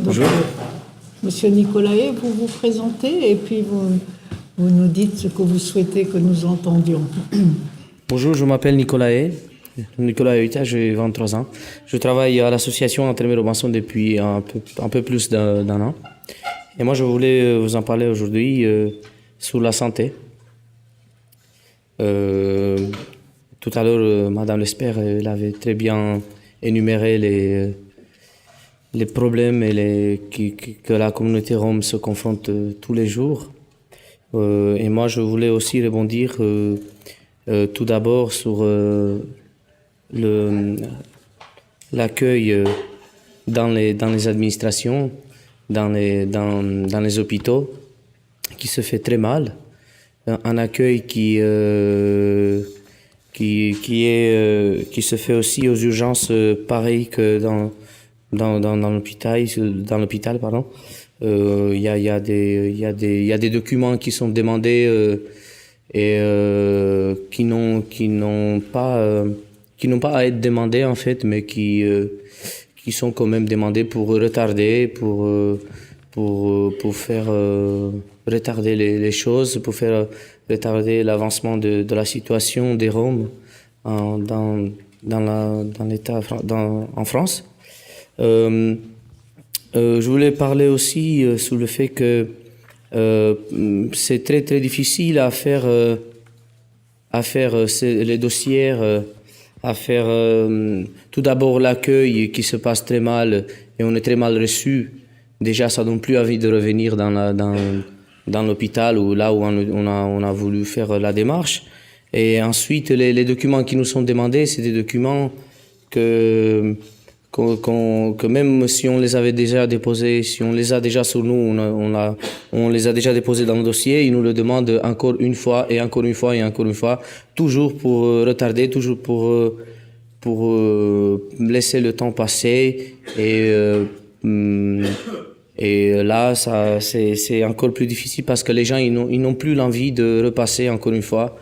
Bonjour. Monsieur Nicolae, vous vous présentez et puis vous nous dites ce que vous souhaitez que nous entendions. Bonjour, je m'appelle Nicolas Euita, j'ai 23 ans. Je travaille à l'association Entraîneur Robinson depuis un peu plus d'un an. Et moi, je voulais vous en parler aujourd'hui sur la santé. Tout à l'heure, Madame L'Espère, elle avait très bien énuméré les problèmes que la communauté rome se confronte tous les jours. Et moi, je voulais aussi rebondir tout d'abord sur l'accueil dans les administrations, dans les hôpitaux, qui se fait très mal. Un accueil qui se fait aussi aux urgences pareil que dans l'hôpital, pardon. Il y a des documents qui sont demandés et qui n'ont pas à être demandés en fait, mais qui sont quand même demandés pour retarder, pour faire retarder les choses, pour faire retarder l'avancement de la situation des Roms dans l'État en France. Je voulais parler aussi sur le fait que c'est très très difficile à faire les dossiers, à faire tout d'abord l'accueil qui se passe très mal et on est très mal reçu. Déjà, ça donne plus envie de revenir dans l'hôpital ou là où on a voulu faire la démarche. Et ensuite, les documents qui nous sont demandés, c'est des documents que même si on les avait déjà déposés, si on les a déjà sur nous, on les a déjà déposés dans le dossier, ils nous le demandent encore une fois et encore une fois et encore une fois, toujours pour retarder, toujours pour laisser le temps passer et là, c'est encore plus difficile parce que les gens, ils n'ont plus l'envie de repasser encore une fois.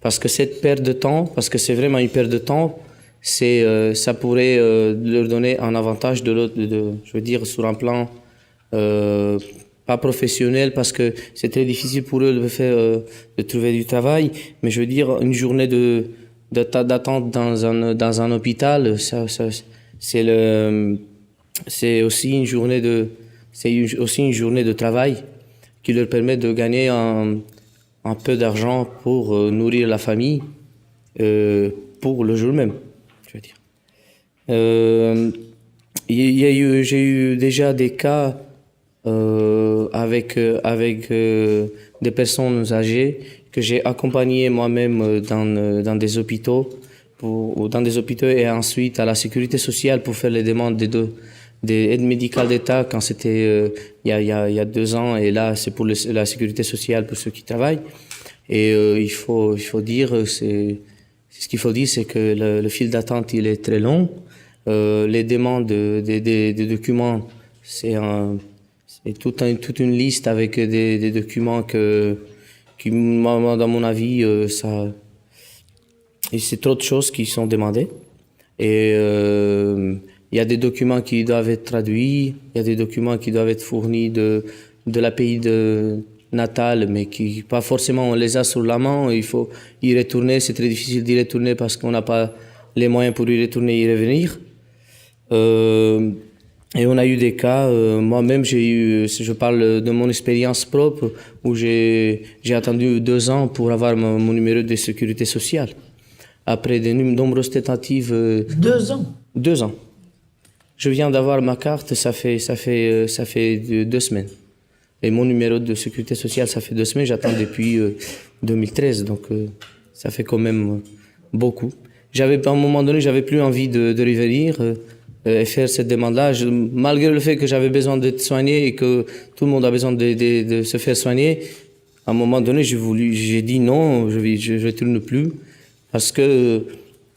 Parce que cette perte de temps, parce que c'est vraiment une perte de temps, ça pourrait leur donner un avantage je veux dire, sur un plan pas professionnel, parce que c'est très difficile pour eux de trouver du travail. Mais je veux dire, une journée d'attente dans un hôpital, c'est aussi une journée de travail qui leur permet de gagner un peu d'argent pour nourrir la famille pour le jour même, je veux dire. J'ai eu déjà des cas avec des personnes âgées que j'ai accompagnées moi-même dans des hôpitaux et ensuite à la sécurité sociale pour faire les demandes des aides médicales d'État quand c'était il y a 2 ans, et là c'est pour la sécurité sociale pour ceux qui travaillent. Et il faut dire, ce qu'il faut dire, c'est que le fil d'attente il est très long. Les demandes des documents, c'est toute une liste avec des documents qui dans mon avis c'est trop de choses qui sont demandées. Et il y a des documents qui doivent être traduits, il y a des documents qui doivent être fournis de la pays natal, mais qui pas forcément on les a sur la main. Il faut y retourner, c'est très difficile d'y retourner parce qu'on n'a pas les moyens pour y retourner et y revenir. Et on a eu des cas, moi-même je parle de mon expérience propre, où j'ai attendu 2 ans pour avoir mon numéro de sécurité sociale. Après de nombreuses tentatives. 2 ans? 2 ans. Je viens d'avoir ma carte, ça fait 2 semaines. Et mon numéro de sécurité sociale, ça fait 2 semaines, j'attends depuis 2013, donc ça fait quand même beaucoup. À un moment donné, j'avais plus envie de revenir et faire cette demande-là, malgré le fait que j'avais besoin d'être soigné et que tout le monde a besoin de se faire soigner. À un moment donné, j'ai dit non, je retourne plus, parce que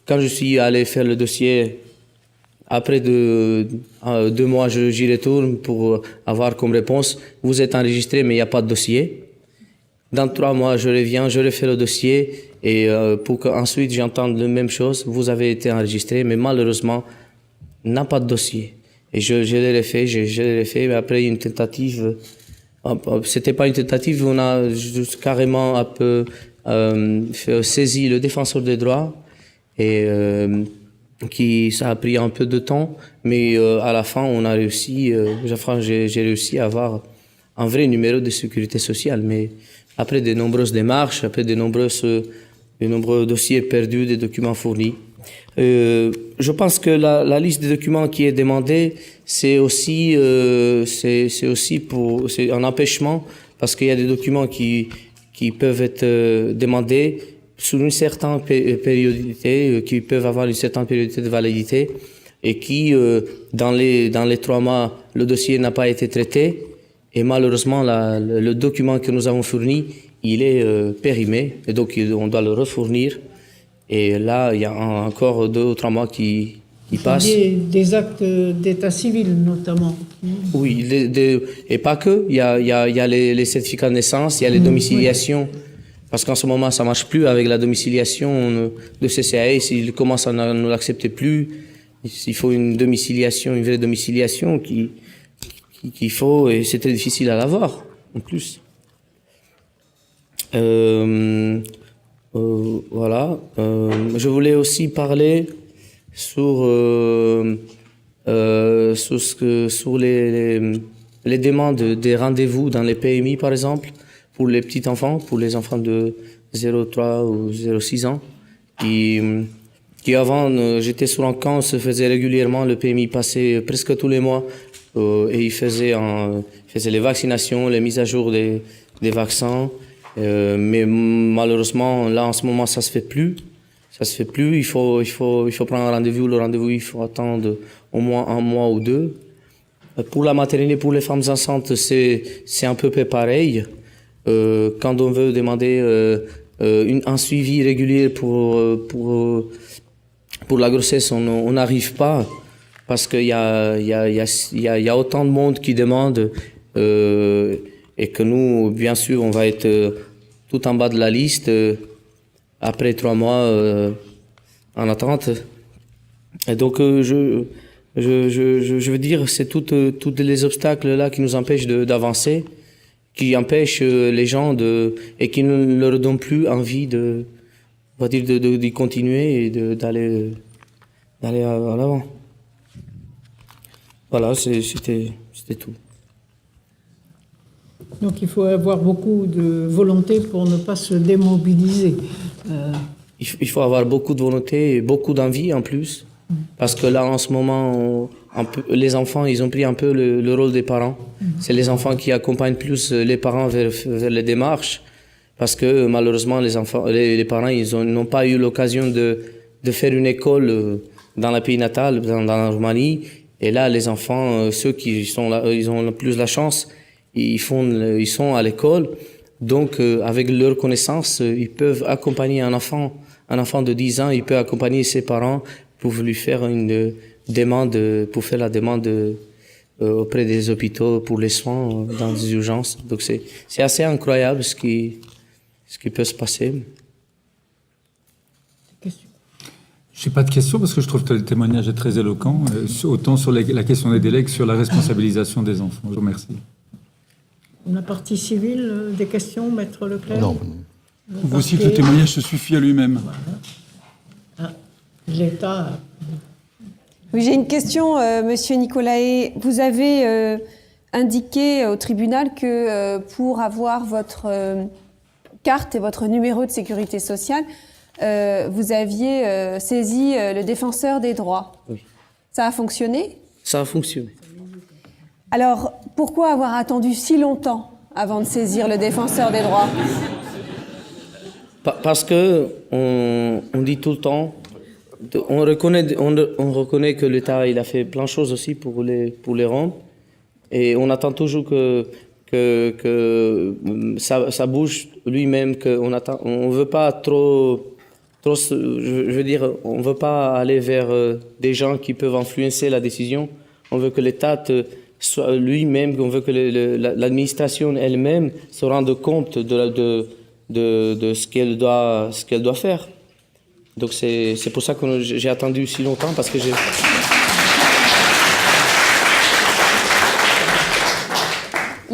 quand je suis allé faire le dossier, après 2 mois, j'y retourne pour avoir comme réponse « Vous êtes enregistré, mais il n'y a pas de dossier ». Dans 3 mois, je reviens, je refais le dossier et pour qu'ensuite j'entende la même chose « Vous avez été enregistré, mais malheureusement, n'a pas de dossier ». Et je l'ai fait, je l'ai fait, mais après une tentative, c'était pas une tentative, on a juste carrément un peu saisi le défenseur des droits, et ça a pris un peu de temps, mais à la fin, on a réussi, j'ai réussi à avoir un vrai numéro de sécurité sociale, mais après de nombreuses démarches, après de nombreux dossiers perdus, des documents fournis. Je pense que la liste des documents qui est demandée, c'est aussi c'est un empêchement, parce qu'il y a des documents qui peuvent être demandés sous une certaine périodicité, qui peuvent avoir une certaine périodicité de validité, et qui, dans les 3 mois, le dossier n'a pas été traité, et malheureusement, le document que nous avons fourni, il est périmé, et donc on doit le refournir. Et là, il y a encore 2 ou 3 mois qui passent. Des actes d'état civil, notamment. Oui, et pas que. Il y a les certificats de naissance, il y a les domiciliations. Oui. Parce qu'en ce moment, ça marche plus avec la domiciliation de CCAS. S'ils commencent à ne l'accepter plus, il faut une vraie domiciliation qu'il faut, et c'est très difficile à l'avoir, en plus. Voilà. Je voulais aussi parler sur les demandes des rendez-vous dans les PMI, par exemple, pour les petits enfants, pour les enfants de 0,3 ou 0,6 ans, qui avant, j'étais sur un camp, se faisait régulièrement, le PMI passait presque tous les mois, et il faisait les vaccinations, les mises à jour des vaccins. Mais malheureusement, là, en ce moment, ça se fait plus. Il faut prendre un rendez-vous. Le rendez-vous, il faut attendre au moins 1 mois ou 2. Pour la maternité, pour les femmes enceintes, c'est un peu pareil. Quand on veut demander un suivi régulier pour la grossesse, on n'arrive pas, parce qu'il y a autant de monde qui demande, et que nous, bien sûr, on va être tout en bas de la liste après 3 mois en attente. Et donc, je veux dire, c'est tous les obstacles là qui nous empêchent d'avancer, qui empêchent les gens et qui ne leur donnent plus envie d'y continuer et d'aller à l'avant. Voilà, c'était tout. Donc il faut avoir beaucoup de volonté pour ne pas se démobiliser. Il faut avoir beaucoup de volonté et beaucoup d'envie en plus. Parce que là, en ce moment, les enfants, ils ont pris un peu le rôle des parents. C'est les enfants qui accompagnent plus les parents vers les démarches. Parce que malheureusement, les parents, ils n'ont pas eu l'occasion de faire une école dans le pays natal, dans la Roumanie. Et là, les enfants, ceux qui sont là, ils ont plus la chance. Ils sont à l'école, donc avec leur connaissance, ils peuvent accompagner un enfant de 10 ans, il peut accompagner ses parents pour lui faire une demande, pour faire la demande auprès des hôpitaux pour les soins dans des urgences. Donc c'est assez incroyable ce qui peut se passer. Je n'ai pas de questions parce que je trouve que le témoignage est très éloquent, autant sur la question des délais que sur la responsabilisation des enfants. Je vous remercie. La partie civile, des questions, Maître Leclerc? Non. Vous aussi que le témoignage se suffit à lui-même. Voilà. L'État... Oui, j'ai une question, Monsieur Nicolae. Vous avez indiqué au tribunal que pour avoir votre carte et votre numéro de sécurité sociale, vous aviez saisi le défenseur des droits. Oui. Ça a fonctionné? Ça a fonctionné. Alors, pourquoi avoir attendu si longtemps avant de saisir le défenseur des droits? Parce que on dit tout le temps, on reconnaît que l'État il a fait plein de choses aussi pour les Roms, et on attend toujours que ça bouge lui-même, on veut pas trop, je veux dire, on veut pas aller vers des gens qui peuvent influencer la décision. On veut que l'État soit lui-même, on veut que l'administration elle-même se rende compte de ce qu'elle doit faire. Donc c'est pour ça que j'ai attendu si longtemps, parce que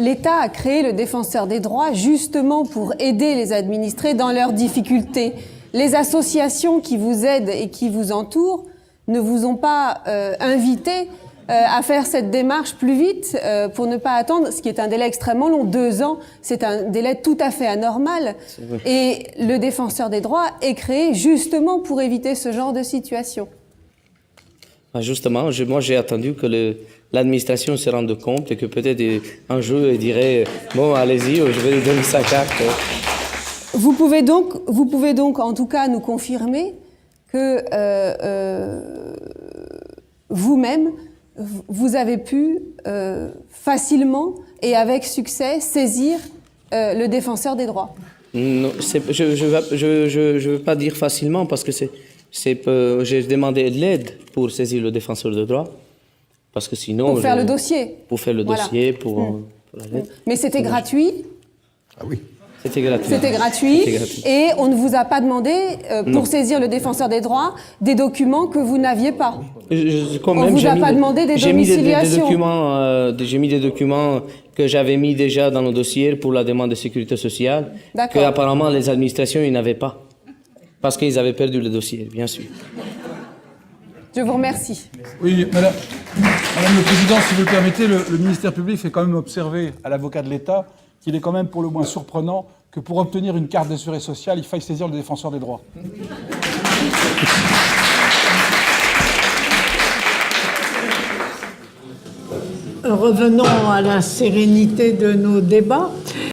l'État a créé le défenseur des droits justement pour aider les administrés dans leurs difficultés. Les associations qui vous aident et qui vous entourent ne vous ont pas invité à faire cette démarche plus vite pour ne pas attendre, ce qui est un délai extrêmement long, 2 ans, c'est un délai tout à fait anormal. Et le défenseur des droits est créé justement pour éviter ce genre de situation. Justement, moi j'ai attendu que l'administration se rende compte et que peut-être un jour il dirait bon allez-y, je vais lui donner sa carte. Vous pouvez donc en tout cas nous confirmer que vous-même vous avez pu facilement et avec succès saisir le défenseur des droits. Non, je veux pas dire facilement parce que j'ai demandé de l'aide pour saisir le défenseur des droits parce que sinon pour faire le dossier. Pour faire le dossier, pour l'aide. Mais c'était gratuit. Ah oui. C'était gratuit. C'était gratuit. Et on ne vous a pas demandé, pour saisir le défenseur des droits, des documents que vous n'aviez pas. Quand même, on ne vous a pas demandé des domiciliations. J'ai mis des documents que j'avais mis déjà dans le dossier pour la demande de sécurité sociale, que apparemment les administrations ils n'avaient pas, parce qu'ils avaient perdu le dossier, bien sûr. Je vous remercie. Oui, Madame le Président, si vous le permettez, le ministère public fait quand même observer à l'avocat de l'État qu'il est quand même pour le moins surprenant que pour obtenir une carte d'assuré sociale, il faille saisir le défenseur des droits. Revenons à la sérénité de nos débats.